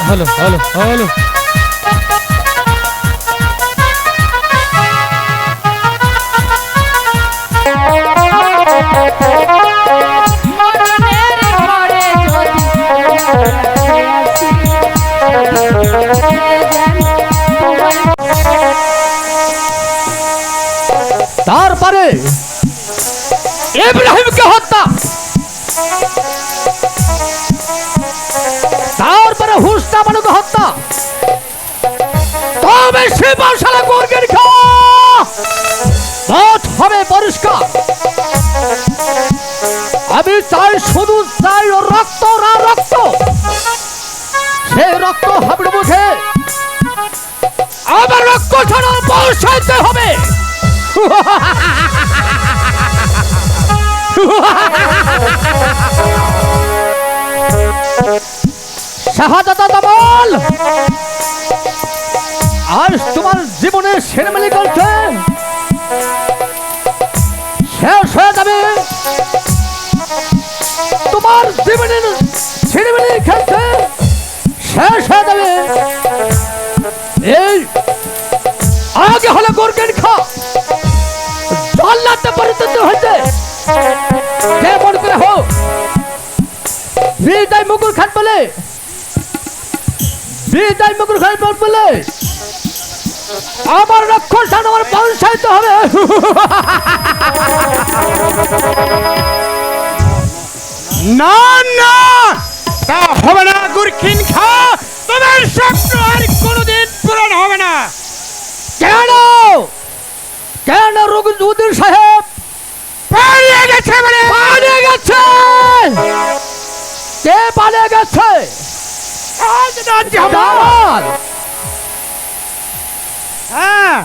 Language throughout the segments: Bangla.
হ্যালো হ্যালো হ্যালো তারপরে ইব্রাহিমকে হত্যা, তারপরে হুসনা বানুকে হত্যা, তবে সে বাসালা গর্গের পথ হবে পরিষ্কার। আমি চাই, শুধু চাই রক্ত না রক্ত, সেই রক্ত হাবড়ে মুখে আবার রক্ত ছাড়া পৌঁছাইতে হবে। শাহাদাত আমল আজ তোমার জীবনে সেরেমনি করছে, শেষ হয়ে যাবে। তোমার জীবনের সেরেমনি খেলছে শেষ হয়ে যাবে। এই আগে হলে গোরগেন খা জান্নাতে পরিণত হয়েছে, যেমন করে হোক বিদায় মুকুল খান বলে, বিদায় মুকুল খান বলে আমার রক্ষণ আমার পৌঁছাইতে হবে। না না, তা হবে না গুরখিন খা, তোমার স্বপ্ন আর কোনোদিন পূরণ হবে না। কেন কেন উদিন সাহেব পালিয়ে গেছে? মানে পালিয়ে গেছে? কে পালিয়ে গেছে? জামাল। হ্যাঁ,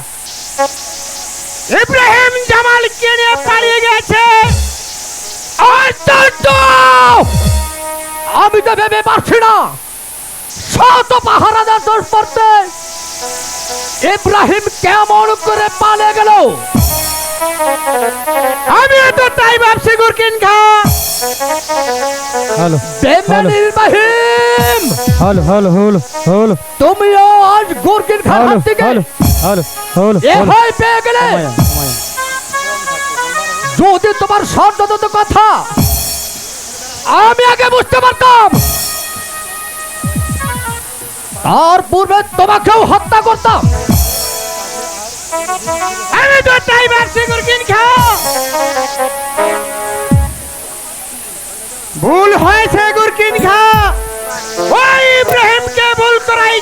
ইব্রাহিম জামালকে নিয়ে পালিয়ে গেছে। আমি তো ভেবে পারছি না, শত পাহারাদার দোষ পড়তে ইব্রাহিম কেমন করে পালিয়ে গেল। আমি তো তাই ভাবছি গুরকিন খা। Hello Ibrahim, hello hello hello hello তুমিও আজ গুরকিন খান হাত থেকে হ্যালো হ্যালো এ ভয় পেয়ে গেলে। যদি তোমার সর্বদত কথা আমি আগে বুঝতে পারতাম, তার পূর্বে তোমাকেও হত্যা করতাম। আমি তো তাই ভাবছি গুরকিন খা। ভুল হয়েছে গুরকিন খা, ওই ইব্রাহিমকে ভুল করাই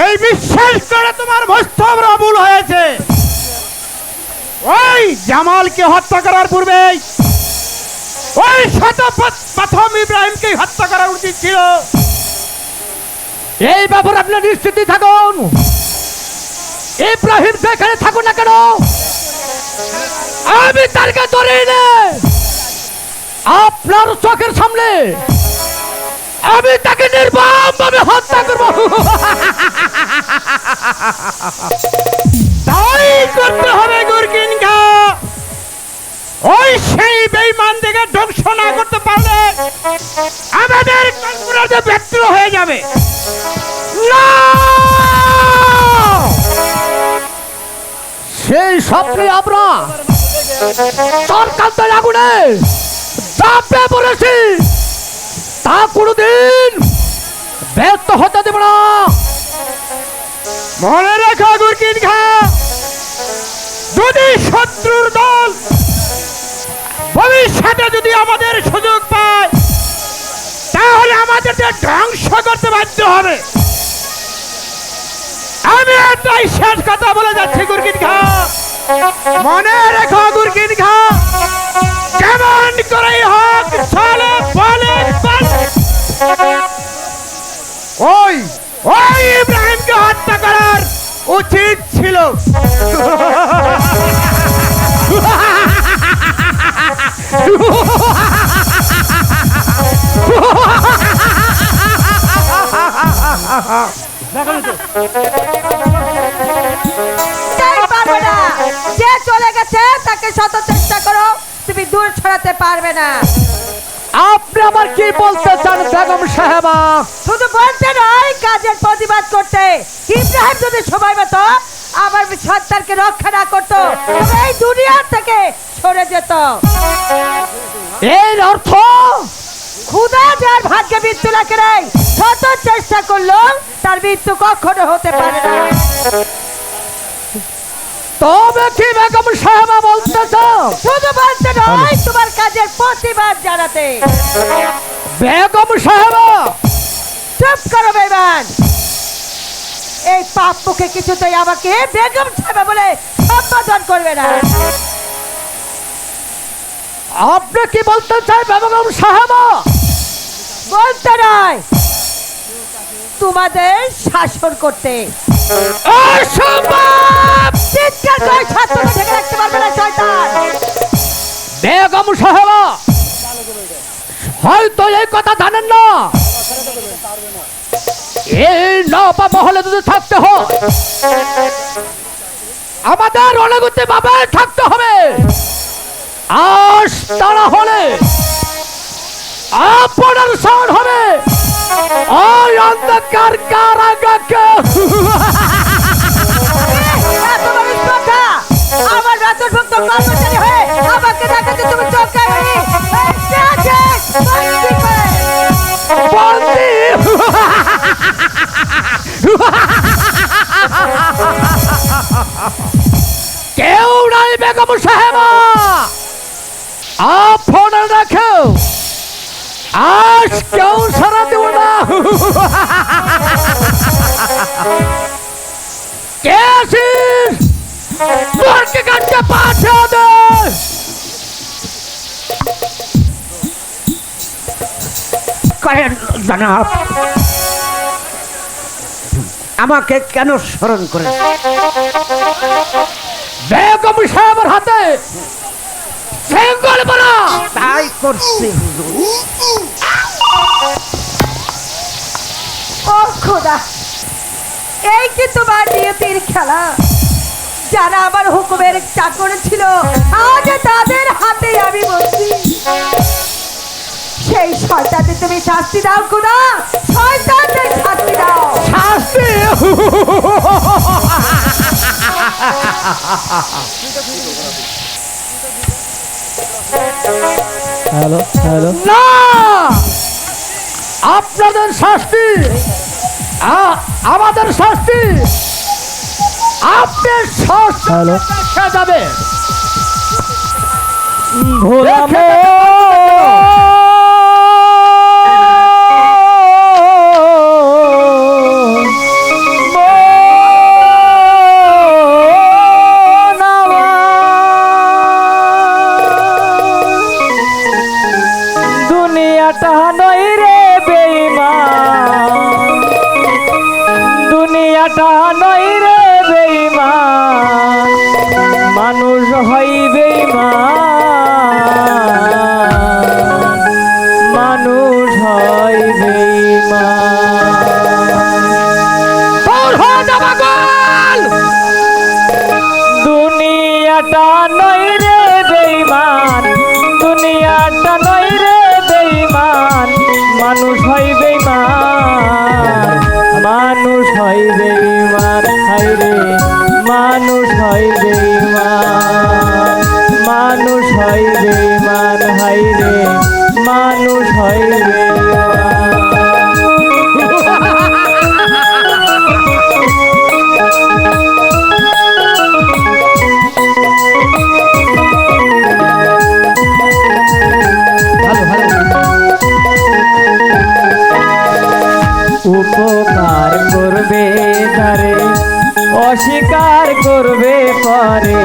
এই বিশ্বাস করে তোমার ভস্তব্র ভুল হয়েছে। ওই জামালকে হত্যা করার পূর্বে ওই প্রথম ইব্রাহিমকে হত্যা করা উচিত ছিল। এই ব্যাপারে আপনি নিশ্চিত থাকুন, ইব্রাহিম যেখানে থাকুন না কেন আমি তারকে ধরে এনে আপনার চোখের সামনে আমি তাকে নির্মমভাবে হত্যা করব। তাই করতে হবে গুরকিন খা। ওই সেই বেঈমান থেকে ধ্বংস না করতে পারলে আমাদের কল্পনা যে ব্যর্থ হয়ে যাবে। না, সেই স্বপ্নে আমরা সরকার আগুনে চাপে পড়েছি, তা কোনদিন ব্যর্থ হতে দেব না। মনে রেখো গুরকিন খা, যদি শত্রুর দল ভবিষ্যতে যদি আমাদের সুযোগ পায় তাহলে আমাদেরকে ধ্বংস করতে বাধ্য হবে। আমি তাই শেষ কথা বলে যাচ্ছি গুরকিন খা, মনে রেখো গুরকিন খা, কেমন করেই হোক চলে বলে ওই ওই ইব্রাহিমকে হত্যা করার উচিত ছিল। যে চলে গেছে তাকে শত চেষ্টা করো, তুমি দূর ছড়াতে পারবে না। আপনি আবার কি বলতে চান বেগম সাহেবা? শুধু বলতে নয়, কাজের প্রতিবাদ করতে। ইব্রাহিম যদি সময় মতো আমার সন্তানকে রক্ষা না করতো, তবে এই দুনিয়া থেকে সরে যেত। এর অর্থ খুদা যার ভাগ্যে মৃত্যু লেখে নেই, শত চেষ্টা করলো তার মৃত্যু কখনো হতে পারে না। তবে কি বেগম সাহেবা বলতে চাও? শুধু বলতে নয়, তোমার কাজের প্রতিবাদ জানাতে। বেগম সাহেবা চুপ করো বেঈমান। এই পাপ মুখে কিছুতেই আমাকে বেগম সাহেবা বলে সম্বোধন করবে না। আপনি কি বলতে চাই বেগম সাহেবা? বলতে নয়, তোমাদের শাসন করতে। অসম্ভব! চিৎকার করে ছাত্রকে ঢেকে রাখতে পারবে না শয়তান। বেগম সাহেবা হয়তো এই কথা জানেন না, এই নবা মহলে যদি থাকতে হয় আমাদের অনুগতি ভাবে থাকতে হবে। আজ তারা হলে আপনার সাউন্ড হবে ওই অন্ধকার কারাগারকে। এত বড় কথা! আমার রাজভক্ত কর্মচারী হয়ে আমাকে দেখাতে তুমি চমকাওনি। বন্দি করে। বন্দি! কেউ নাই বেগম সাহেবা, আপনার রাখো আজ কেউ সারা দেব না। কে আছিস? তোরকে কাটতে পাঠিয়ে দে। করেন জনাব, আমাকে কেন স্মরণ করে? বেগম সাহেবের হাতে সেঙ্গল বলা। তাই করছি হুজুর। ও খোদা, এই কি তোমার নিয়তির খেলা? যারা আমার হুকুমের চাকর ছিল, আজ তাদের হাতে আমি বলছি। সেই শয়তানদের তুমি শাস্তি দাও খোদা, শয়তানদের শাস্তি দাও। শাস্তি? হ্যালো হ্যালো না, আপনাদের শাস্তি আমাদের শাস্তি। আপনি শাস্তি হ্যালো। দেখে যাবেন। ভোলামো দুনিয়াটা নই রে বেঈমান, দুনিয়াটা নই রে বেঈমান, মানুষ হয় বেঈমান, মানুষ হয় বেঈমান। তোর হয়ে যাবে গোল। দুনিয়াটা নই রে বেঈমান, দুনিয়াটা নই রে বেঈমান, মানুষ হয় বেঈমান, মানুষ হয় বেঈমান, হায় রে মানুষ হয় বেঈমান, মানুষ হয় বেঈমান, হায় রে মানুষ হয় বেঈমান। উপকার করবে তারে, অস্বীকার করবে পরে,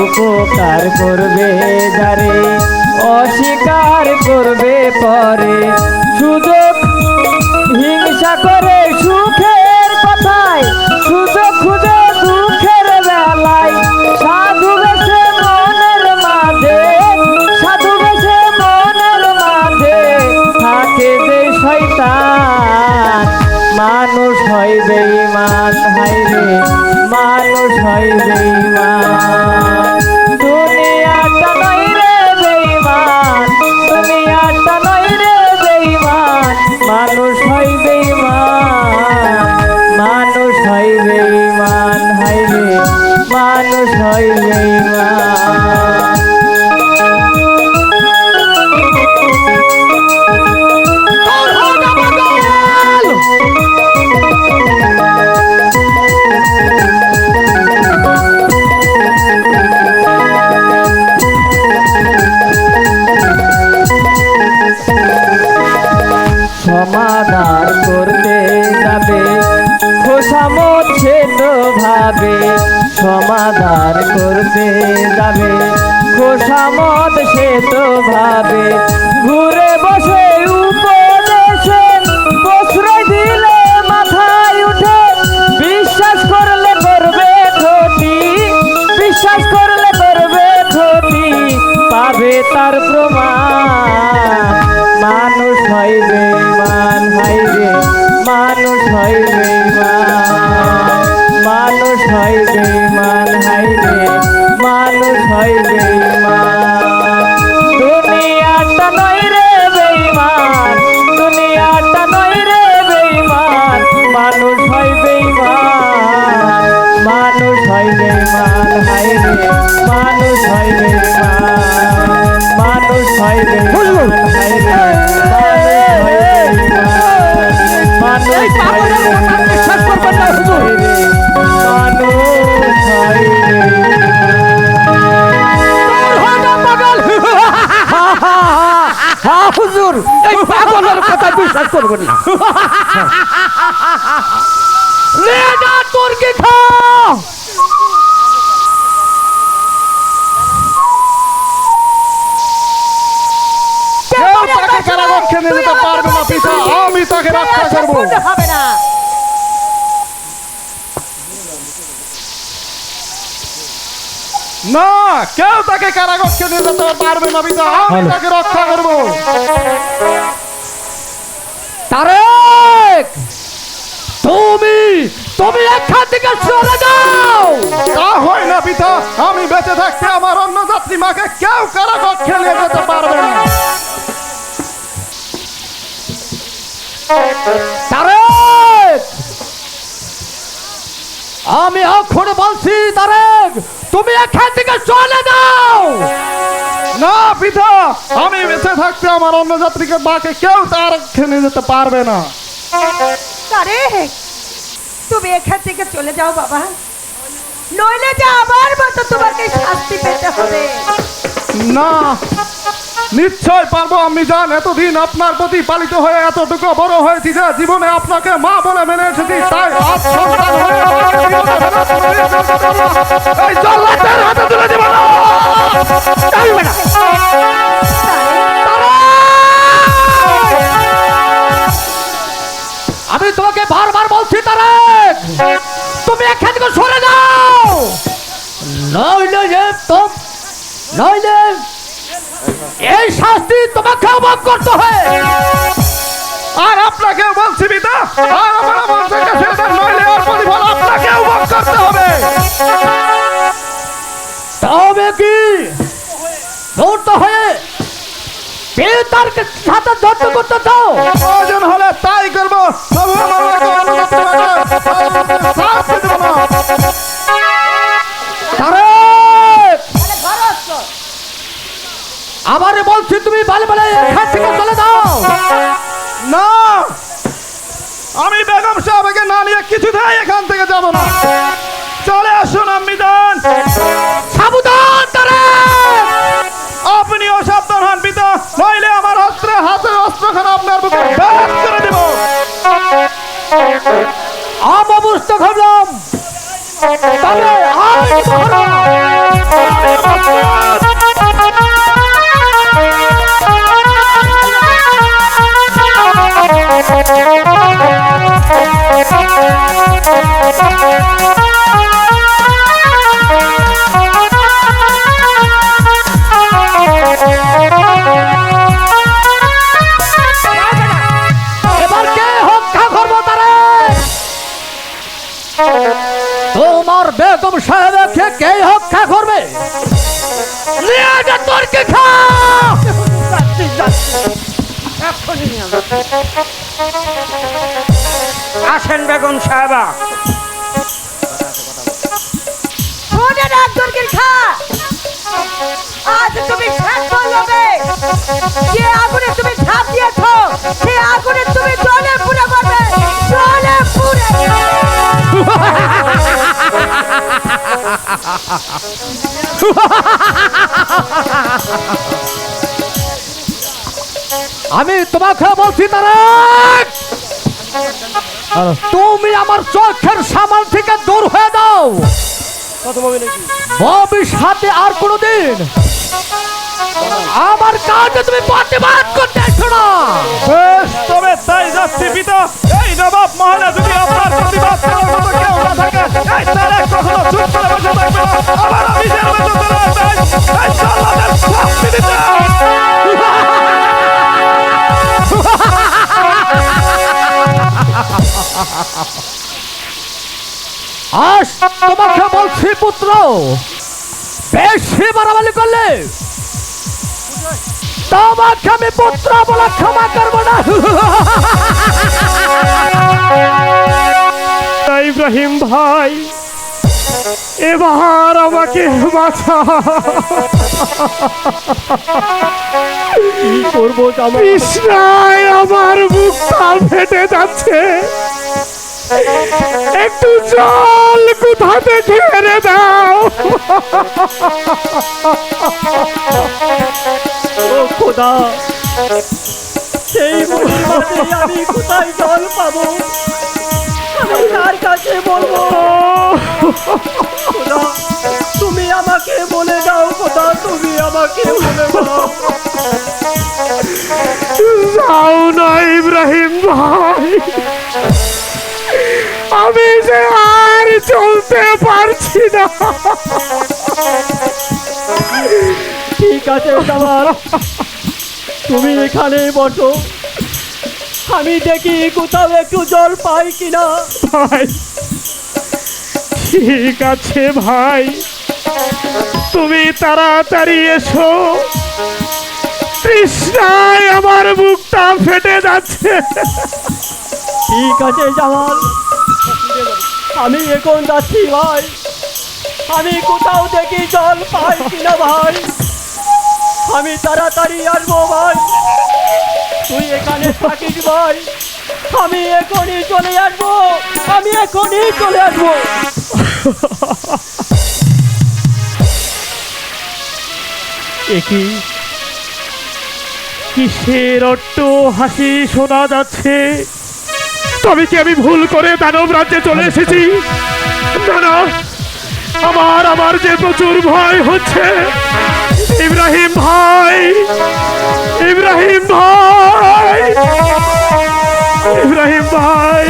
উপকার করবে তারে, অস্বীকার করবে পরে, সুযোগ হিংসা করে সুখের কথায়, সুযোগ খুঁজে দুঃখের বেলায়, সাধু বেশে মনের মাঝে, সাধু বেশে মনের মাঝে থাকে যে শয়তান, মানুষ হয় বেঈমান, হায় রে মানুষ হয় বেঈমান। দুনিয়াটা নই রে বেঈমান, দুনিয়াটা করতে যাবে খোসামত সে তো ভাবে ঘুরে বসে উপদেশে প্রশ্রয় দিলে মাথায় উঠে বিশ্বাস করলে করবে ক্ষতি বিশ্বাস করলে করবে ক্ষতি পাবে তার প্রমাণ মানুষ হয় বেঈমান হাইরে মানুষ হয় বেঈমান মানুষ হয় বেঈমান হাইরে মানুষ হয় বেঈমান দুনিয়াটা নয় রে বেঈমান দুনিয়াটা নয় রে বেঈমান মানুষ হয় বেঈমান মানুষ হয় বেঈমান হাইরে মানুষ হয় বেঈমান মানুষ হয় বেঈমান হাইরে মানুষ হয় বেঈমান বিশ্বাস করবেন না হুজুর। মানুষ হয় হ্যাঁ হুজুর, এই পাগলের কথা বিশ্বাস করবেন না। লে যা তোর কি খা। কেউ তাকে কারাগারে নিয়ে যেতে পারবে না পিতা, আমি তাকে রক্ষা করব। হবে না। না, কেউ তাকে কারাগারে নিয়ে যেতে পারবে না পিতা, আমি তাকে রক্ষা করব। তারেক, তুমি তুমি এখান থেকে চলে যাও। তা হয় না পিতা, আমি বেঁচে থাকতে আমার অন্য যাত্রী মাকে কেউ কারাগারে নিয়ে যেতে পারবে না। তারেক, আমি এখনো বলছি তারেক, তুমি এখান থেকে চলে যাও। না পিতা, আমি বেঁচে থাকতে আমার অন্য যাত্রীকে মাকে কেউ তার নিয়ে যেতে পারবে না। আরে তুমি এখান থেকে চলে যাও বাবা, নইলে যে আমার মতো তোমাকে শাস্তি পেতে হবে। না, নিশ্চয় পারবো আমি জান। এতদিন আপনার প্রতি পালিত হয়ে এতটুকু বড় হয়েছি যে জীবনে আপনাকে মা বলে মেনে এসেছি, তাই আজ সন্তান হয়ে মাকে জীবনে মেনে চলে এই জল্লাদের হাতে তুলে দেব না। চলবে না। আমি তোমাকে বারবার বলছি তারেক, তুমি এখান থেকে সরে যাও, নইলে নইলে এই শাস্তি তোমাকে ভোগ করতে হয়। আর আপনাকে বলছি পিতা, আর আমার বংশকে ছেড়ে দেন, নইলে আর প্রতিফল আপনাকেও ভোগ করতে হবে। তবে কি ধূর্ত হয়ে পিতার সাথে যুদ্ধ করতে চাও? প্রয়োজন হলে তাই করবো, তবু আমার মাকে অন্য যাত্রীকে শাস্তি দেব না। তারেক, আমারে বলছি তুমি বালে বালে এখান থেকে চলে যাও। না, আমি বেগম সাহেবকে না নিয়ে কিছুতেই এখান থেকে যাব না। চলে আসুন আম্মিজান। সাবধান তারেক, আপনিও সাবধান হন পিতা, নইলে আমার হাতের অস্ত্রখানা আপনার বুকে বের করে দেব। আমি বুঝতে ভাবলাম, তবে আজ এবার কে হত্যা করবো তারেক? তোমার বেগম সাহেবকে কে হত্যা করবে? নিয়ে যা তোর কি খা। আসেন বেগম সাহেবা। শোনে না দুর্গের খা, আজ তুমি সাক্ষ্য দেবে যে আগুনে তুমি ঝাঁপ দিয়েছো, সেই আগুনে তুমি জলে পুড়ে মরবে, জলে পুড়ে। আমি তোমাকে বলছি তারেক, তুমি আমার চোখের সামনে থেকে দূর হয়ে যাও, ভবিষ্যতে আর কোনোদিন আমার কাজে তুমি প্রতিবাদ করতে এসো না। বেশ, তবে তাই যাচ্ছি পিতা। এই নবাব মহলে যদি আপনার প্রতিবাদ করার মতো কেউ না থাকে, এই তারা কখনো চুপ করে বসে থাকবে না। আবার আমি যে রয়েছে তারা তাই, এই সাল্লাদের শাস্তি দিতে। আজ তোমাকে বলছি পুত্র, বেশি বাড়াবাড়ি করলে তোমাকে আমি পুত্র বলে ক্ষমা করবো না। ইব্রাহিম ভাই, এবার আমাকে বাঁচা। কি করবো জামাল? কৃষ্ণায় আমার বুকটা ফেটে যাচ্ছে, একটু জল কোথা থেকে এনে দাও। ও খোদা, সেই মুহূর্তে আমি কোথায় জল পাবো? আমি কার কাছে বলবো? খোদা, তুমি আমাকে বলে দাও। খোদা, তুমি আমাকে বলে দাও। যাও না ইব্রাহিম ভাই, আমি যে আর চলতে পারছি না। ঠিক আছে জামাল, তুমি এখানে বসো, আমি দেখি কোথাও একটু জল পাই কিনা। ভাই, ঠিক আছে ভাই, তুমি তাড়াতাড়ি এসো, তৃষ্ণায় আমার বুকটা ফেটে যাচ্ছে। ঠিক আছে জামাল, আমি এখন যাচ্ছি ভাই। আমি কোথাও দেখি জল পাই কিনা ভাই, আমি তাড়াতাড়ি আসবো ভাই। তুই এখানে থাকিস ভাই, আমি এখনই চলে আসবো, আমি এখনই চলে আসবো। একই কিসের অট্ট হাসি শোনা যাচ্ছে? তবে কি আমি ভুল করে দানব রাজ্যে চলে এসেছি? না না, আমার যে প্রচুর ভয় হচ্ছে। ইব্রাহিম ভাই, ইব্রাহিম ভাই, ইব্রাহিম ভাই।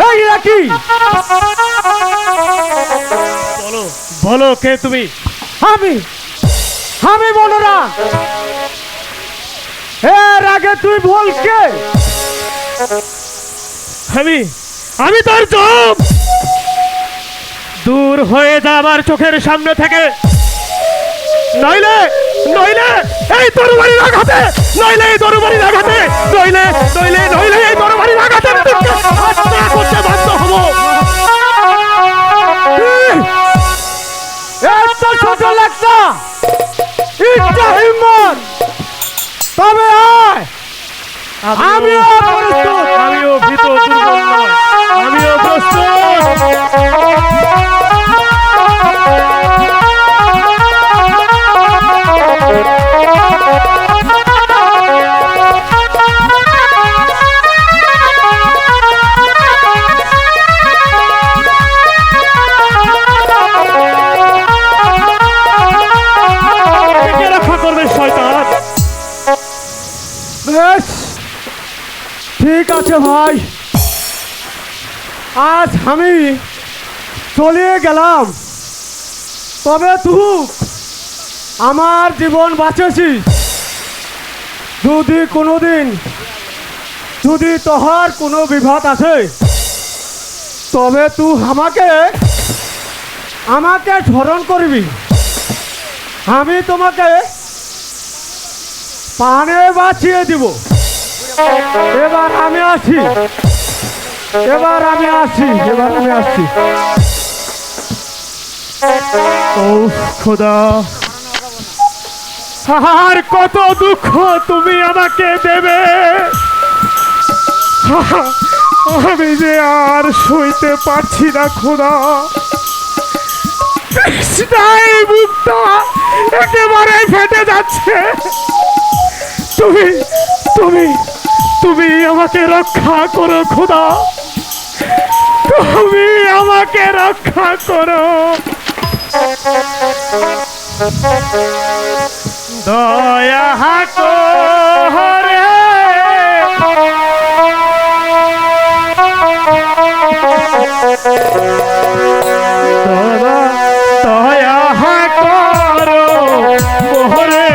এই নাকি বলো বলো, কে তুমি? আমি আমি বলো না, এর আগে তুই বল কে? আমি তোর জম। দূর হয়ে যা আমার চোখের সামনে থেকে, নইলে নইলে এই তরবারির আঘাতে, নইলে এই তরবারির আঘাতে, নইলে নইলে নইলে এই তরবারির আঘাতে আমি তোকে হত্যা করতে বাধ্য হব। এত ছোট লাগতা ইচ্ছা হিম্মত, তবে আয়, আমিও প্রস্তুত। আমিও ভীত দুর্বল নয়, আমিও প্রস্তুত। রক্ষা করবে শয়তান। বেশ, ঠিক আছে ভাই, আজ আমি চলে গেলাম, তবে তুই আমার জীবন বাঁচেছিস। যদি কোনোদিন যদি তোহার কোনো বিপদ আছে, তবে তুই আমাকে স্মরণ করবি। আমি তোমাকে পানে বাঁচিয়ে দিব। এবার আমি আসি। ও খোদা, আর কত দুঃখ তুমি আমাকে দেবে? আমি যে আর সইতে পারছি না খোদা, তৃষ্ণায় বুকটা একেবারে ফেটে যাচ্ছে। তুমি তুমি তুমি আমাকে রক্ষা করো খোদা, তুমি আমাকে রক্ষা করো। দয়া করে দয়া করো মোহরে,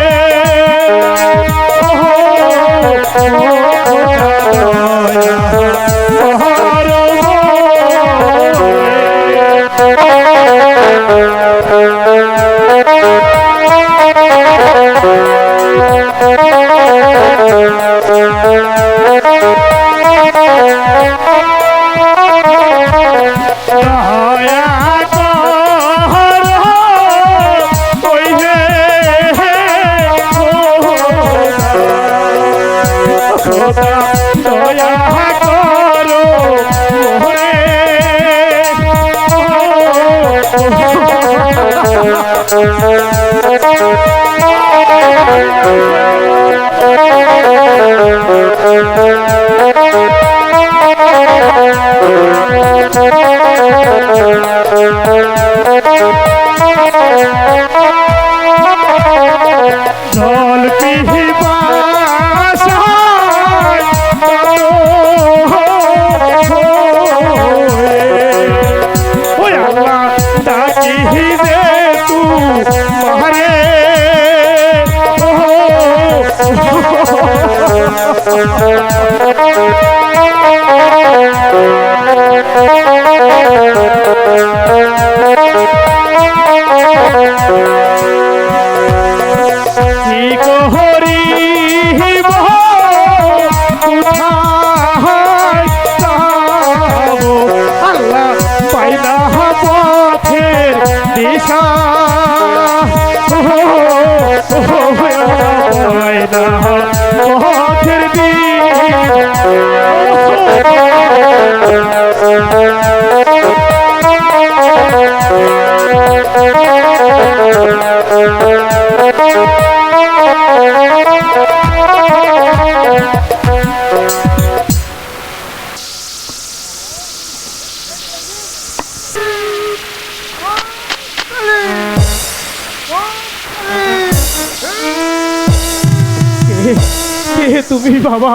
কে তুমি বাবা?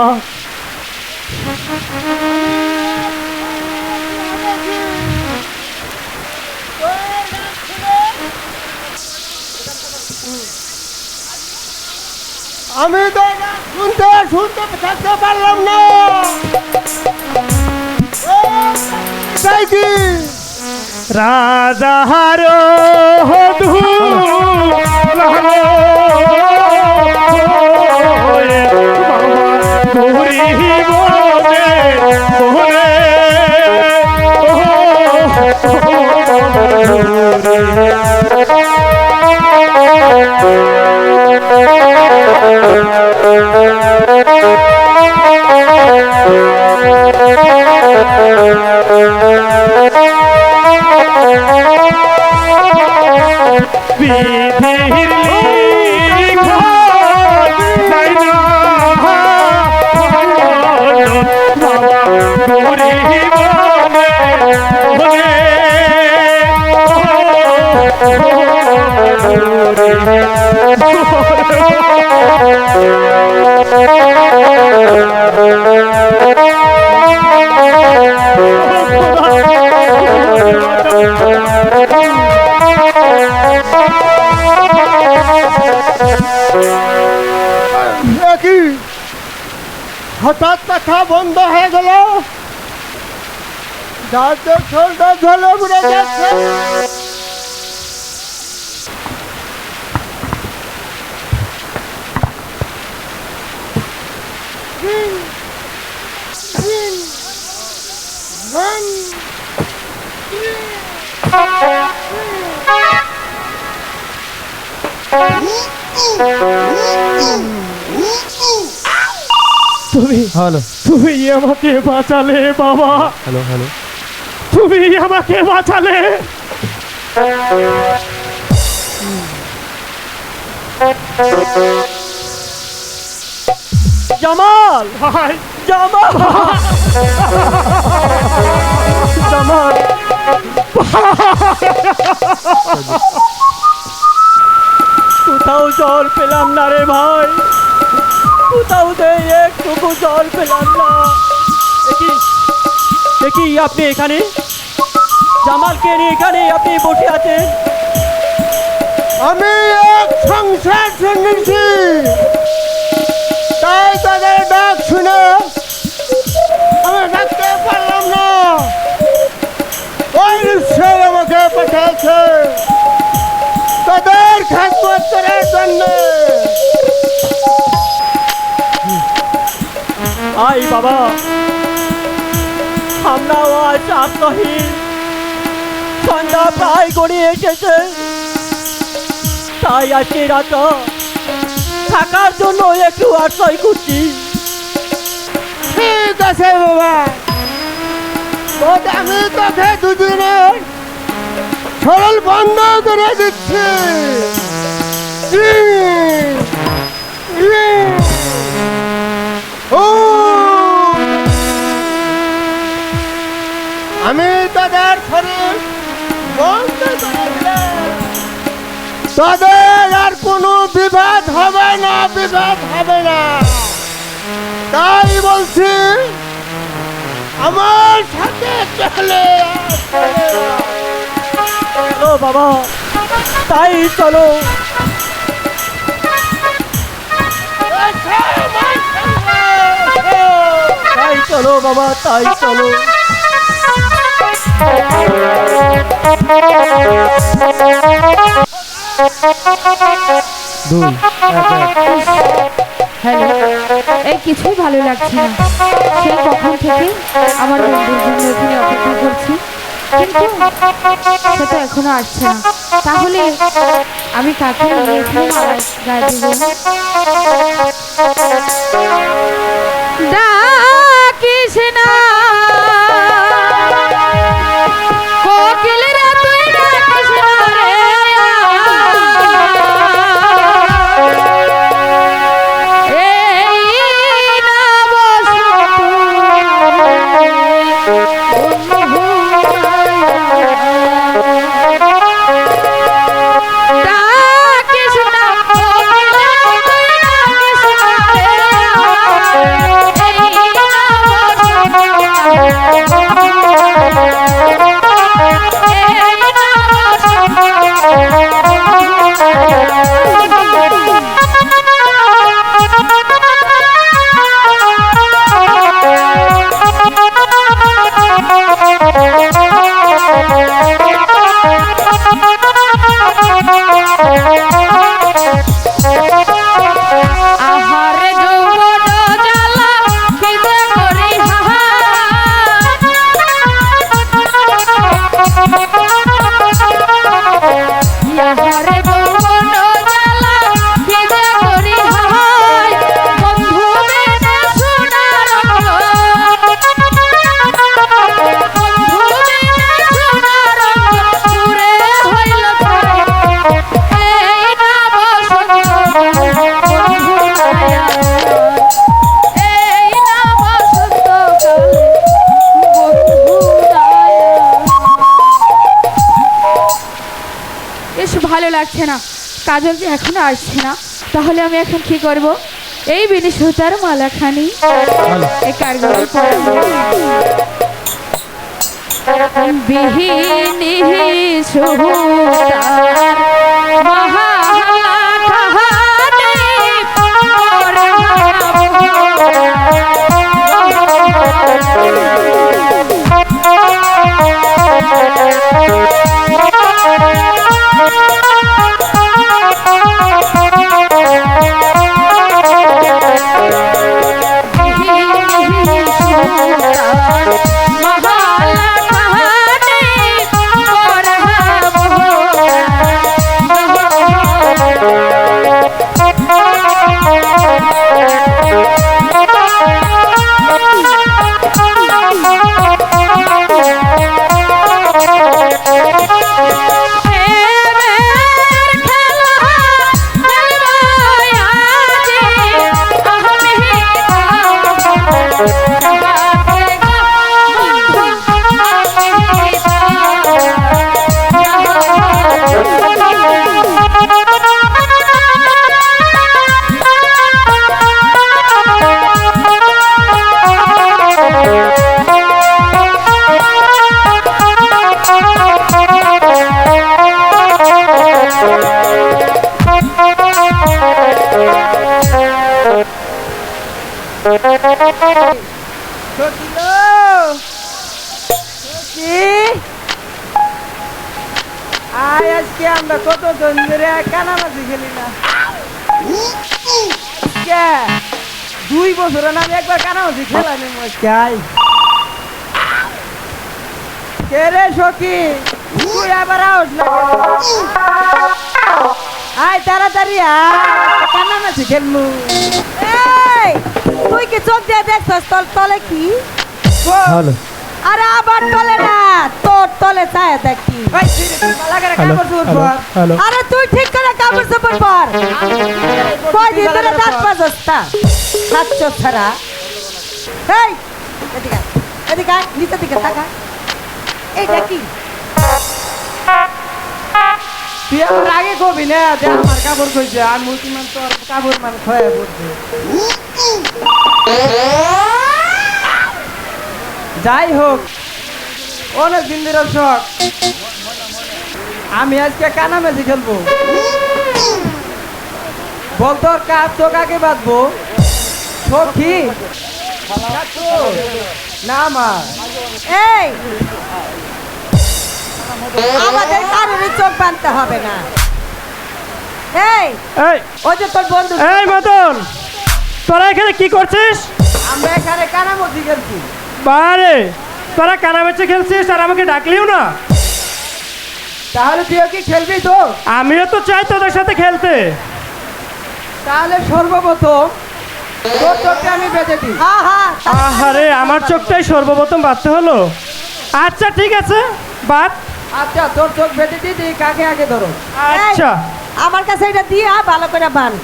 আমি তো শুনতে শুনতে থাকতে পারলাম না। রাজা হারো হঠাৎ কথা বন্ধ হয়ে গেল। যাদের শরীরটা ঝলে পড়ে যাচ্ছে। তুমি হ্যালো তুমি আমাকে বাঁচালে বাবা। হ্যালো হ্যালো তুমি আমাকে বাঁচালে। জামাল ভাই জামাল জামাল কোথাও জল পেলাম না রে ভাই, কোথাও একটুকু জল পেলাম না। দেখি আপনি এখানে, জামালকে নিয়ে এখানে আপনি বসে আছেন? আমি এক সংসার শুনেছি, তাই তাদের ডাক শুনে আমি ডাকতে পারলাম না। ওই ঈশ্বর আমাকে পাঠাচ্ছে তাদের খেদমত করার জন্য। আই বাবা, আমরাও আজ আত্মহীন, সন্ধ্যা প্রায় গড়িয়ে এসেছে, তাই আজকে রাত থাকার জন্য একটু আশ্রয় করছি। ঠিক আছে বাবা, আমি তোকে দুদিনের সরল বন্ধ করে দিচ্ছি। আমি তাদের শরীর বন্ধ করে দিলাম। তাদের আর কোনো বিবাদ হবে না, বিবাদ হবে না। তাই বলছি আমার সাথে চলে ও বাবা, তাই চলো। তাই চলো বাবা, তাই চলো। হ্যালো, এই কিছুই ভালো লাগছে না। সেই কখন থেকে আমার বন্ধুর জন্য এখানে অপেক্ষা করছি, কিন্তু সে তো এখনো আসছে না। তাহলে আমি কাকে নিয়ে এখানে মারা গায়ে দেব? ডাকিস না কোকিল রে, তুই ডাকিস না রে, ভালো লাগছে না। কাজল যে এখনো আসছে না, তাহলে আমি এখন কি করব? এই বিনি সুতার মালাখানি এই কারগরে বিহিনী সুতার মহা আজকে আমরা কত জন ধরে কানামাছি খেলি না 2 বছর না আমি একবার কানামাছি খেলাম কে রে সখী তুই আবার আউট না আয় তাড়াতাড়ি কানামাছি খেলমু তুই কি চোখ দিয়ে দেখছস তলে কি হ্যালো আরে আবার তলে না তোর তলে চায় দেখি আরে তুই ঠিক করে কাপড় চোপড় পর কয়দিন ধরে দাঁত বাজস্তা খাচ্ছ ছাড়া এই এদিকে এদিকে নিচের দিকে তাকা এইটা কি তুই আমার আগে কবি না যে আমার কাপড় কইছে আর মুসলমান তো আর কাপড় মানে খয়ে পড়ছে যাই হোক অনেক দিন ধরে শখ আমি আজকে কানামাছি খেলবো বল তোর কাজ তো কাকে বাঁধবো সখী না আমার এই আমাদের কারোর চোখ বাঁধতে হবে না এই এই ওই যে তোর বন্ধু এই মদন তোরা এখানে কি করছিস? আমরা এখানে কানামাছি খেলছি বারে তোরা কানামাছি খেলছিস আর আমাকে ডাকলিও না। তাহলে তুইও কি খেলবি তো? আমিও তো চাই তোদের সাথে খেলতে। তাহলে সর্বপ্রথম তোর চোখটা আমি বেঁধে দিই। হ্যাঁ হ্যাঁ আহারে আমার চোখটাই সর্বপ্রথম বাঁধতে হলো। আচ্ছা ঠিক আছে বাদ। আচ্ছা তোর চোখ বেঁধে দিই তুই কাকে আগে ধরো। আচ্ছা আমার কাছে এটা দিয়ে ভালো করে বান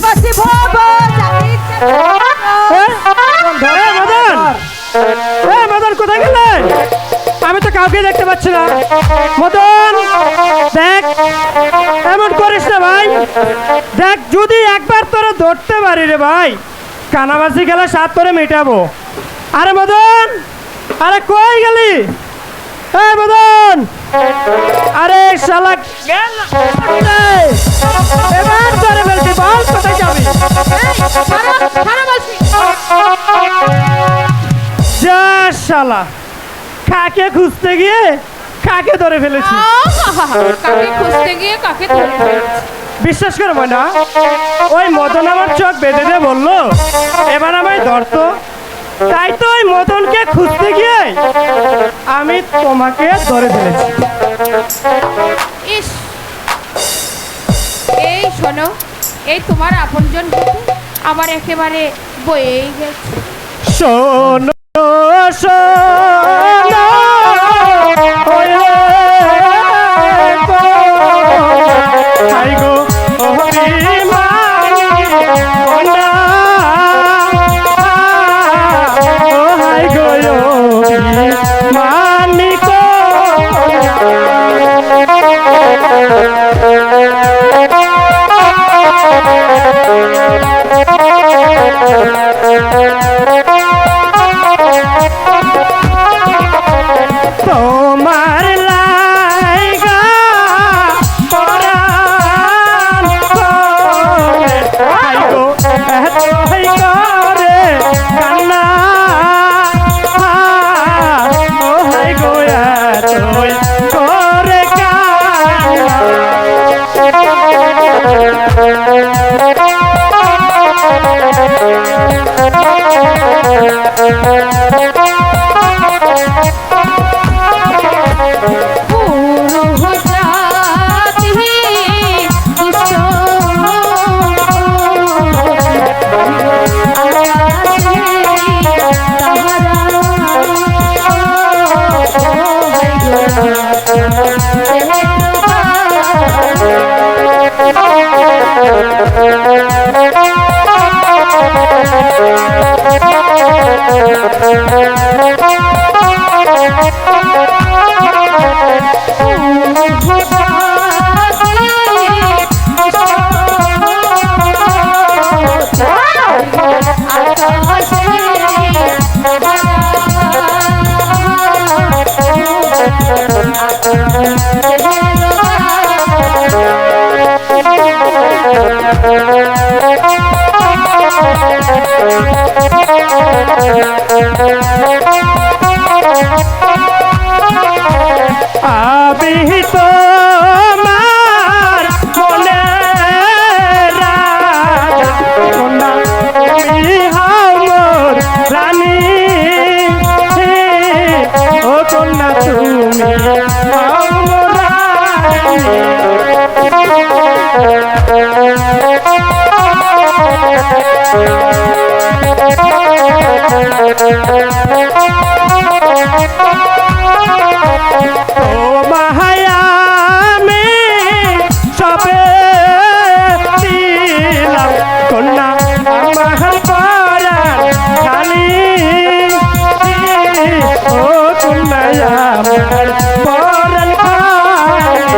বসি ভব মদন কোথায় গেলেন? আমি তো কাউকে দেখতে পাচ্ছি না। মদন দেখ এমন করিস না ভাই। দেখ যদি একবার তোরা ধরতে পারি রে ভাই কানামাছি খেলা সাত করে মেটাবো। আরে মদন আরে কই গেলি? মদন আরে শালা গেল এবার ধরে ফেলছি বল কোথায় যাবি? যা শালা কাকে খুঁজতে গিয়ে কাকে ধরে ফেলেছি। কাকে খুঁজতে গিয়ে কাকে ধরে ফেলেছি। বিশ্বাস করো না ওই মদন আমার চোখ বেঁধে দিয়ে বললো এবার আমায় ধরতো। তাই তো ওই মদনকে খুঁজতে গিয়ে আমি তোমাকে ধরে ফেলেছি। ইস এই শোনো এই তোমার আপনজন আমার একেবারে বয়েই গেছে। শোনো শোনো হাই গো তোমার লাইগা পরাণ হাই গো এতই করে কান্না ও হাই গো এতই করে আমি তোমার মনে রাজা কন্যা তুমি হও মোর রানী ও কন্যা তুমি হও মোর ও মায়া আমি সবে দিলাম কন্যা আমার পরাণ খালি ও কন্যা আমার পরাণ খালি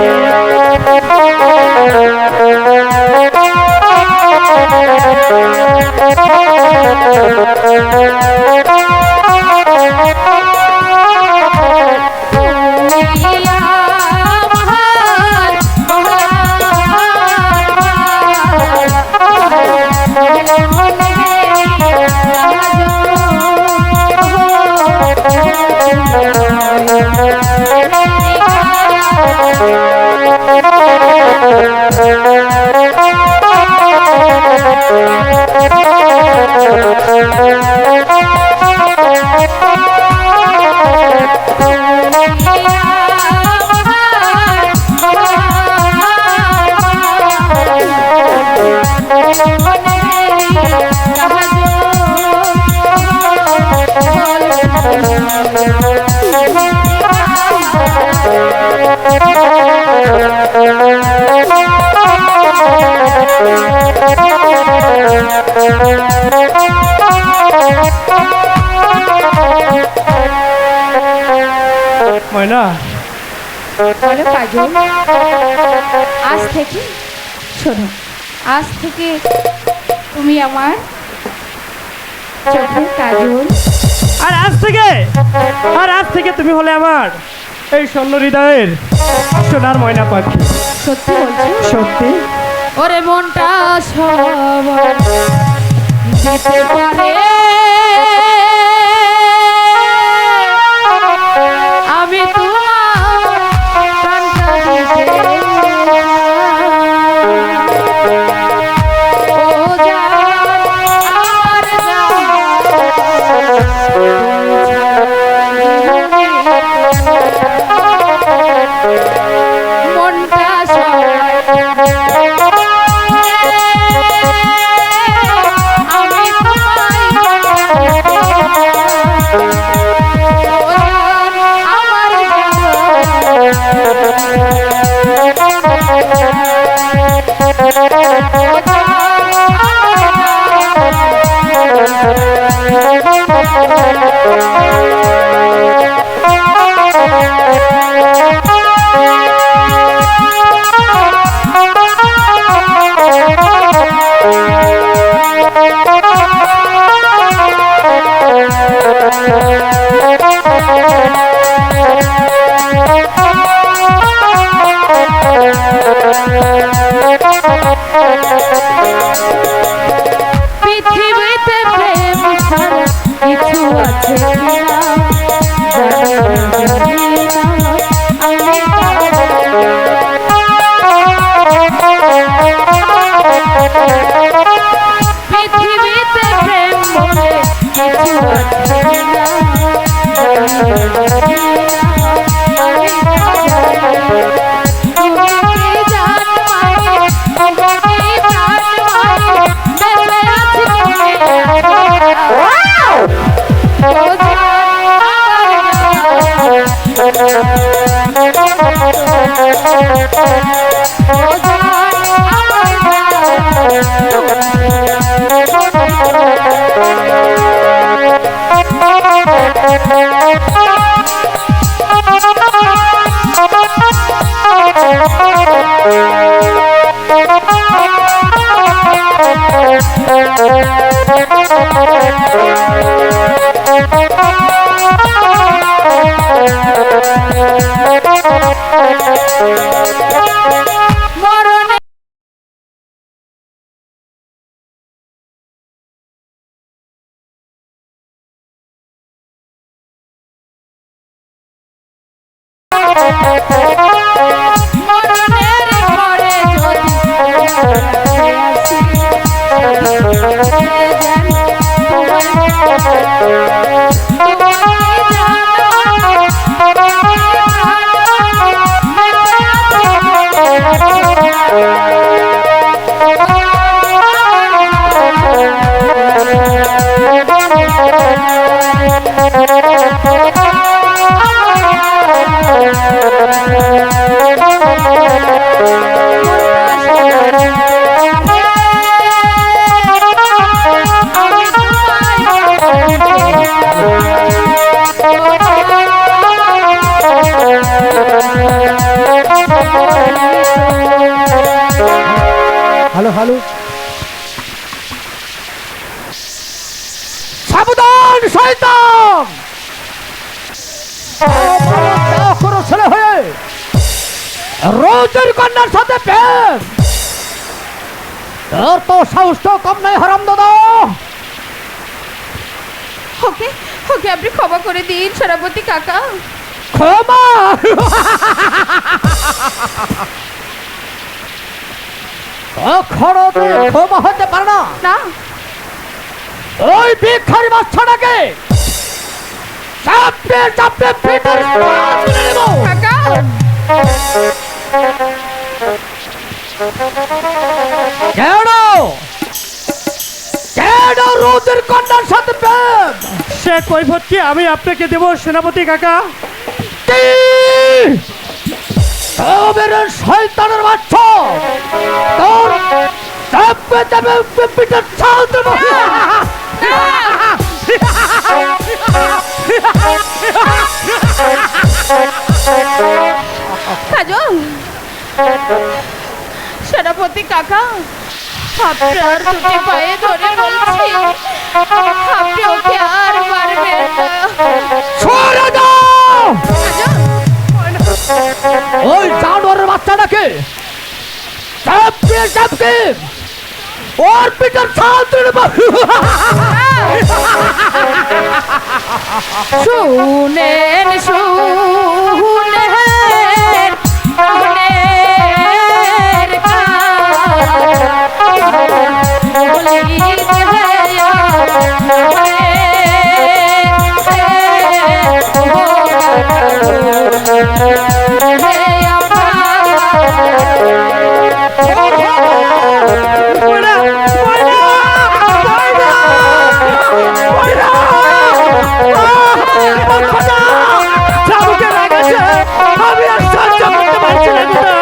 ময়না বলো কাজল, আজ থেকে শোনো, আজ থেকে তুমি আমার চোখের কাজল। আর আজ থেকে তুমি হলে আমার এই স্বর্ণ হৃদয়ের সোনার ময়না পাখি। সত্যি বলছো? সত্যি। ওরে মনটা সব দিতে পারে, আমি তোমার প্রাণটা দিতে ও জান আমার মনটা সব আমি তোমায় আমার পৃথিবীতে প্রেম ছাড়া কিছু আছে কিনা জানি না, আমি পৃথিবীতে প্রেম বলে কিছু আছে কিনা জানি না, আমি তুমি কি জানো তুমি কি জানো বেঁচে আছি ও মরণের পরে যদি আসি, যেন হ্যালো হ্যালো, সাবধান শয়তান! করো ছেলে হয়ে রোজের কন্যার সাথে প্রেম, তোর তো সাহস তো কম নাই হারাম দাদা। ওকে ওকে আপনি ক্ষমা করে দিন সেনাপতি কাকা। ক্ষমা? কখনো তুই ক্ষমা হতে পারে না। না ওই ভিখারি বাচ্চাটাকে চাপড়ে চাপড়ে পেটের তলা তুলে নেব। কাকা, কেন কেন রোদের কন্যার সাথে প্রেম? সে কৈফত কি আমি আপনাকে দেব সেনাপতি কাকা? কি? তোদের শয়তানের বাচ্চা, তোর চাপড়ে চাপড়ে পেটের ছাল দেব। কাজল, সেনাপতি কাকা আপনার দুটি পায়ে ধরে বলছি আপনি ওকে আর মারবেন না। সরে দাও! কাজল, ওই জানোয়ারের বাচ্চাটাকে চাপড়ে চাপড়ে ওর পেটের ছাল তুলে দেব। শুনেন শুনেন মনের কথা বলিতে আমি আর সহ্য করতে পারছি না গোটা।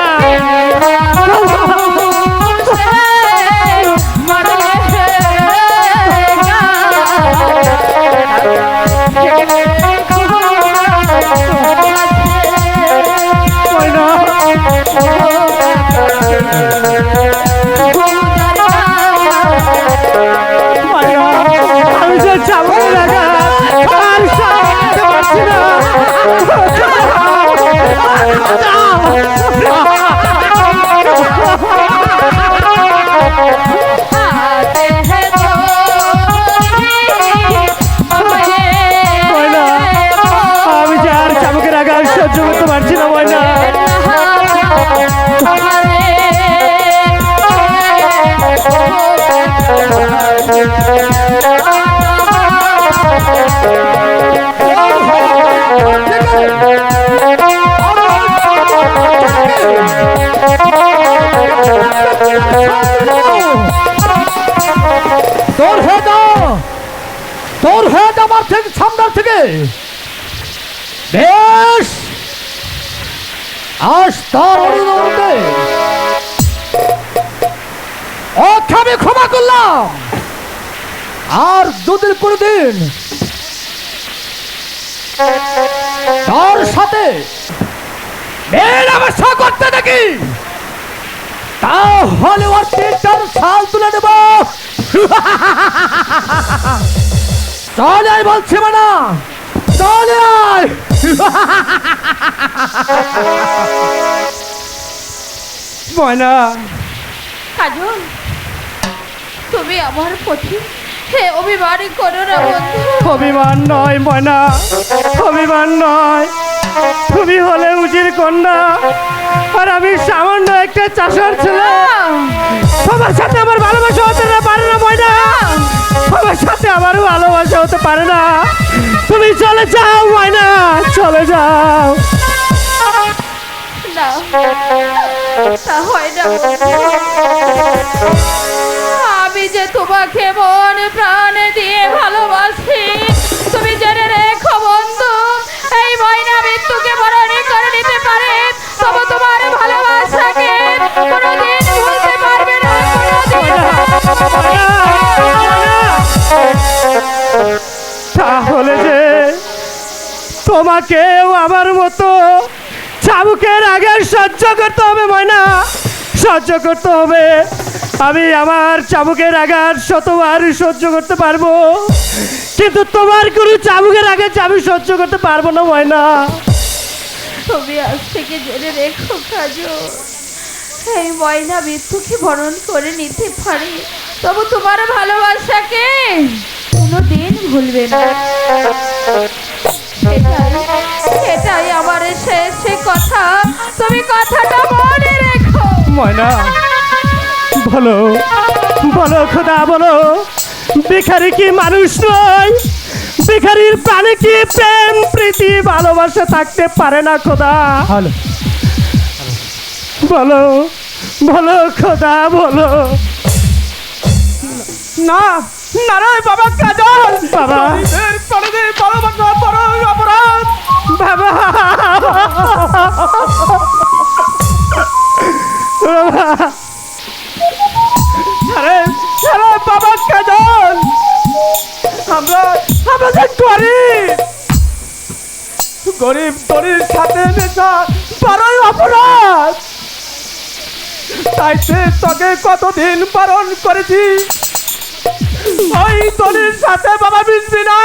আমি যে চাবুক লাগা আর সামনে পারছি না। আমি যে আর চাবুকের আগে আর সহ্য করতে পারছি না ময়না। তোর হয়ে যাও, তোর হয়ে যাবার থেকে সামনের থেকে বেশ আজ তার অনুরোধে ওকে আমি ক্ষমা করলাম। আর দুদিন করে দিন তার সাথে মেলামেশা করতে দেখি, তাহলে ওর তিনটার সাল তুলে দেব। চলে আয় বলছি না, চলে আয়। ময়না, কাজল, তুমি আমার প্রতি হে অভিমান করো না বন্ধু। অভিমান নয় ময়না, অভিমান নয়। তুমি হলে উজির কন্যা আর আমি সামান্য একটা চাষার ছেলে। সবার সাথে আমার ভালোবাসা হতে না পারে না ময়না, সবার সাথে আমার ভালোবাসা হতে পারে না। তুমি চলে যাও ময়না, চলে যাও। না, তা হয় না। আমি যে তোমাকে মন প্রাণ দিয়ে ভালোবাসি, তুমি জেনে রেখো বন্ধু। এই ময়না মৃত্যুকে বরণী করে নিতে পারে, তবু তোমার ভালোবাসাকে কোনোদিন ভুলতে পারবে না, তাহলে যে তোমাকেও আমার মতো চাবুকের আগে সহ্য করতে হবে ময়না, সহ্য করতে হবে। আমি আমার চাবুকের আঘাত শতবার সহ্য করতে পারবো, কিন্তু তোমার কোনো চাবুকের আঘাত আমি সহ্য করতে পারবো না ময়না। তুমি আজ থেকে জেনে রেখো কাজল, এই ময়না মৃত্যুকে বরণ করে নিতে পারে, তবু তোমার ভালোবাসাকে কোনোদিন ভুলবে না। এটাই আমার শেষ কথা, তুমি কথাটা মনে রেখো। ময়না বলো, বলো খোদা বলো, ভিখারি কি মানুষ নয়? ভিখারির প্রাণে কি প্রেম প্রীতি ভালোবাসা থাকতে পারে না খোদা? বলো, বলো খোদা বলো। না না রে বাবা কাজল, বাবা ভালোবাসা বড় অপরাধ বাবা। আরে আরে বাবা কাজল, আমরা যে গরিব গরিব সাথে মেশা বড়ই অপরাধ। তাইতে তোকে কতদিন বারণ করেছি ওই দলির সাথে বাবা মিশবি না,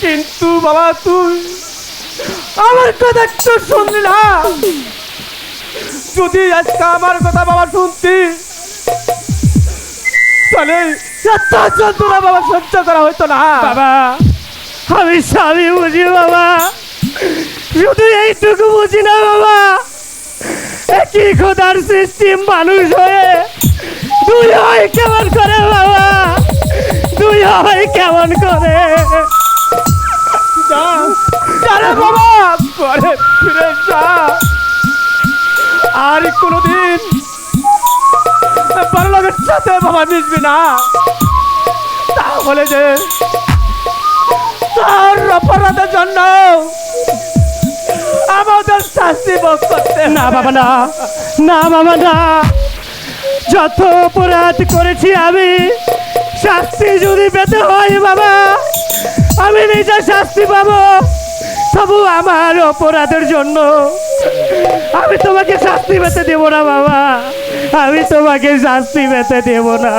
কিন্তু বাবা তুই আমার কথা একটু শুনলি না। যদি আজকে আমার কথা বাবা শুনতি, তাহলে এত যন্ত্রণা বাবা সহ্য করা হইতো না। বাবা আমি স্বামী বুঝি বাবা, শুধু এইটুকু বুঝি না বাবা, একই খোদার সৃষ্টি মানুষ হয়ে দুই হয় কেমন করে বাবা, দুই হয় কেমন করে। বাবা ঘরে ফিরে যা, আর কোনোদিন বড় লোকের সাথে বাবা মিশবি না, তাহলে যে তার অপরাধের জন্য আমাদের শাস্তি ভোগ করতে। না বাবা না, না বাবা না, যত অপরাধ করেছি আমি, শাস্তি যদি পেতে হয় বাবা আমি নিজে শাস্তি পাবো, তবু আমার অপরাধের জন্য আমি তোমাকে শাস্তি পেতে দেব না বাবা, আমি তোমাকে শাস্তি পেতে দেব না।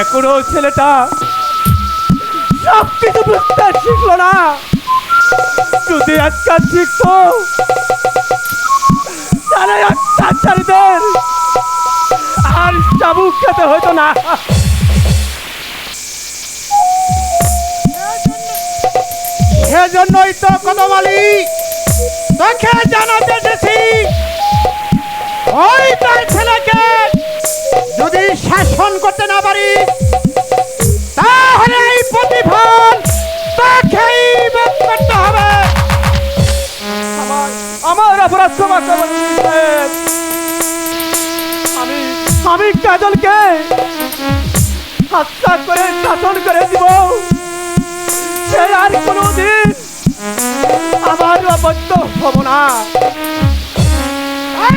এখনো ছেলেটা সব কিছু বুঝতে শিখলো না, যদি আজকাল শিখতো তাহলে অত্যাচারীদের আর চাবুক খেতে হতো না। সেজন্যই তো কদমালি তোকে জানাতে এসেছি, ওই তার ছেলেকে যদি শাসন করতে না পারি, তাহলে এই প্রতিফল তাকেই ভোগ করতে হবে। আমার অপরাধ ক্ষমা করবেন সাহেব। আমি কাজলকে হত্যা করে শাসন করে দিব, সে আর কোনোদিন আমার অবদ্ধ হব না।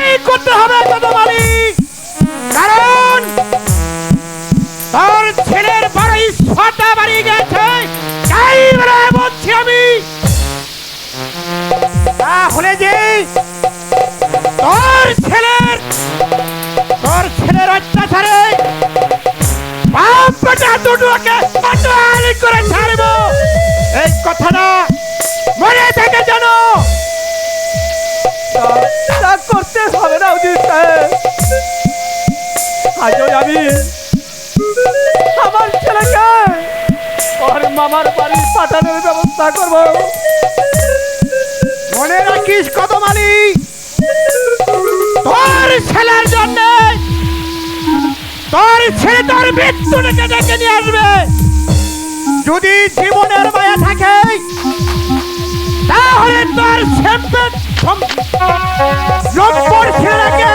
এই করতে হবে কদমালি, কারণ তোর ছেলের বড় ইচ্ছাটা বাড়ি গেছে, তাই বলে বলছি আমি। তাহলে যে তোর ছেলের অত্যাচারে বাপটা দুটোকে পাটালি করে ছাড়ব, এই কথাটা মনে থেকে জানো। তা করতে হবে না উজির সাহেব, আজও আমি আমার ছেলেকে ওর মামার বাড়ি পাঠানোর ব্যবস্থা করব। মনে রাখিস কদম আলী, তোর ছেলের জন্য তোর ছেলে তোর মৃত্যুটাকে ডেকে নিয়ে আসবে। যদি জীবনের মায়া থাকে তাহলে তোর নম্বর ছেলেকে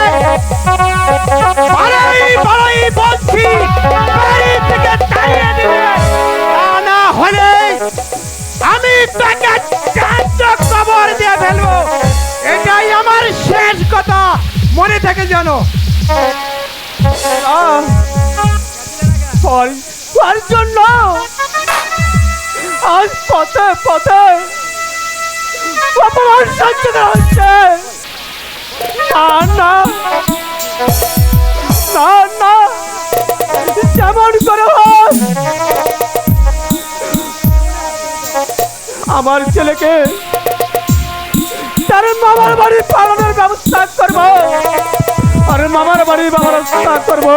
বাড়াই বলছি বাড়ি থেকে তাড়িয়ে দিবে, তা না হলে আমি তাকে কবর দিয়ে ফেলবো। এটাই আমার শেষ কথা, মনে থেকে জানো। ওর জন্য আজ পথে পথে অপমান সহ্য করা হচ্ছে। না না না না, যেমন করে হোক আমার ছেলেকে তার মামার বাড়ি পালানোর ব্যবস্থা করবো, আর মামার বাড়ি ব্যবস্থা করবো।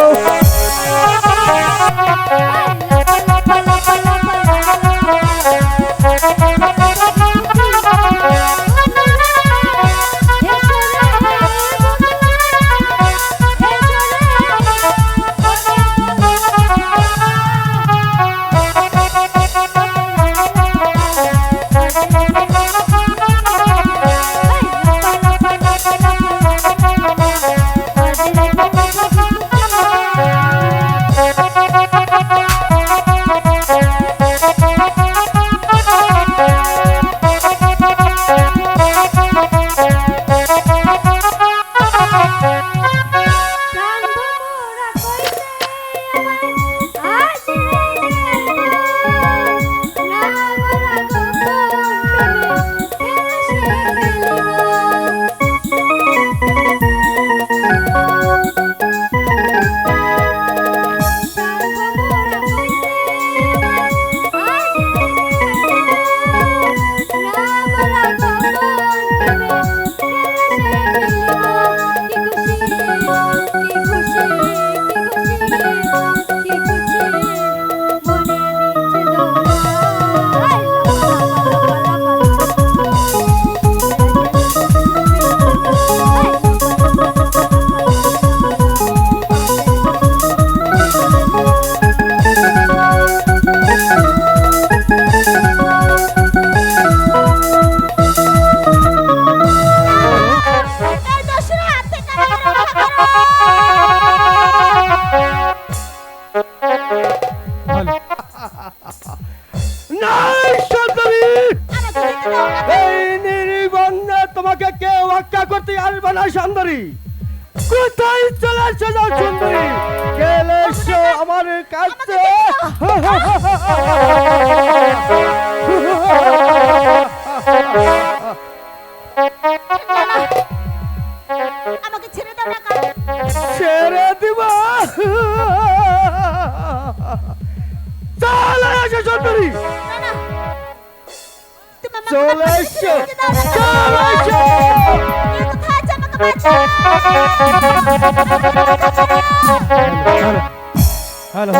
তোমাকে কেউ হত্যা করতে আসবে না সুন্দরী। কোথায় চলে আসছো না সুন্দরী? গেলে আমার কাছে আমাকে ছেড়ে দাও না। ছেড়ে দিব? চলে আসো সুন্দরী, চলে আসো, চলে আসো। হ্যালো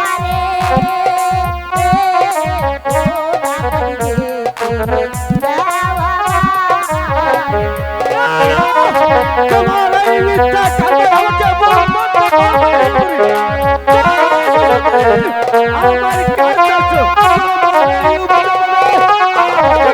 Hare আমার কাছে পাগল করে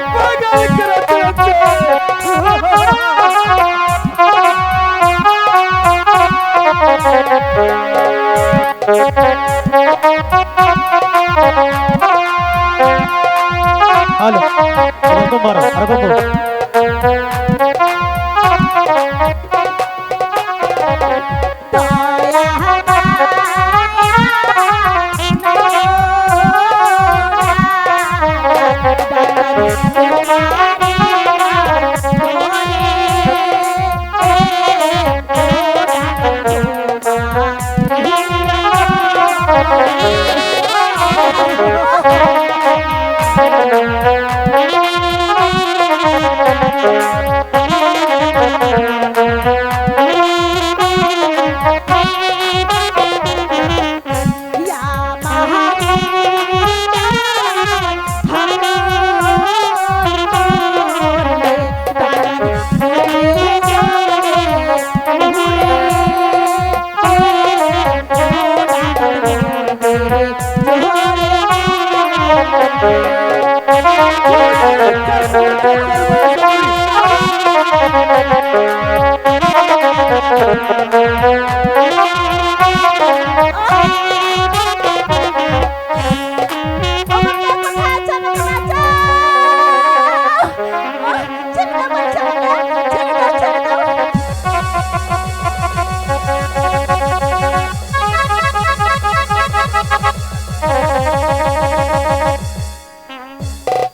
হ্যালো এরকম মারো আরেকম মারো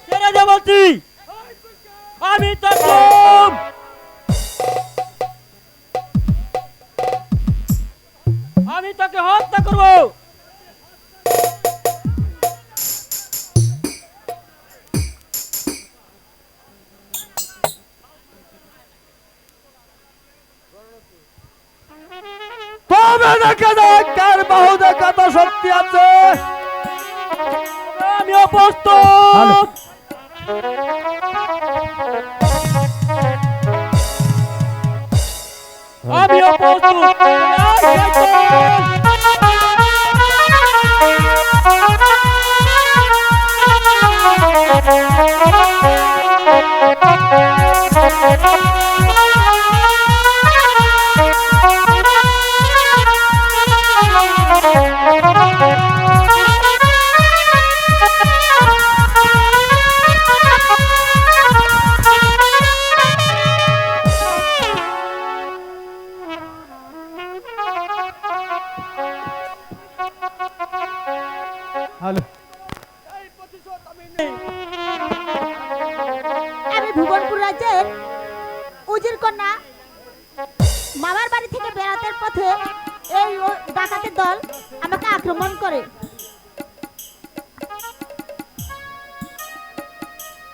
ছেড়ে দে বলছি। আমি তো কম। আমি তোকে হত্যা করব। তবে দেখা যাক কার বাহুতে কত শক্তি আছে। আমি অপ্রস্তুত। আমি অপ্রস্তুত। হ্যালো আমি ভুবনপুর রাজ্যের উজির কন্যা মামার বাড়ি থেকে বেড়াতে পথে এই ডাকাতের দল আমাকে আক্রমণ করে।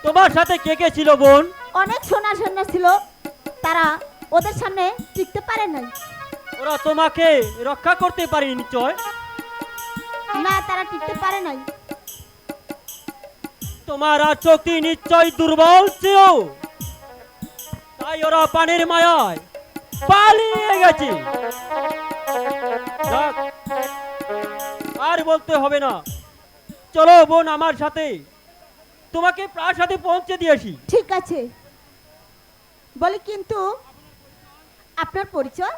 তোমার সাথে কে কে ছিল বোন? অনেক সোনা সৈন্য ছিল, তারা ওদের সামনে টিকতে পারে নাই। ওরা তোমাকে রক্ষা করতে পারেনি নিশ্চয়। না, তারা টিকতে পারে নাই। তোমার আর শক্তি নিশ্চয় দুর্বল ছিল, তাই ওরা পানির মায়ায় পালিয়ে গেছে। যাক, আর বলতে হবে না। চলো বোন আমার সাথে, তোমাকে প্রাসাদে পৌঁছে দিয়েছি। ঠিক আছে, বলি কিন্তু আপনার পরিচয়?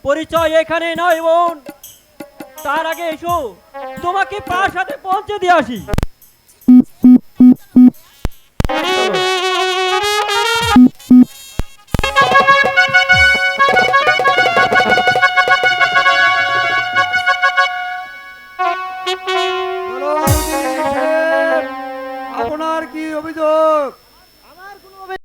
পরিচয় এখানে নয় বোন, তার আগে এসো তোমাকে প্রাসাদে পৌঁছে দিয়ে আসি। আপনার কি অভিযোগ?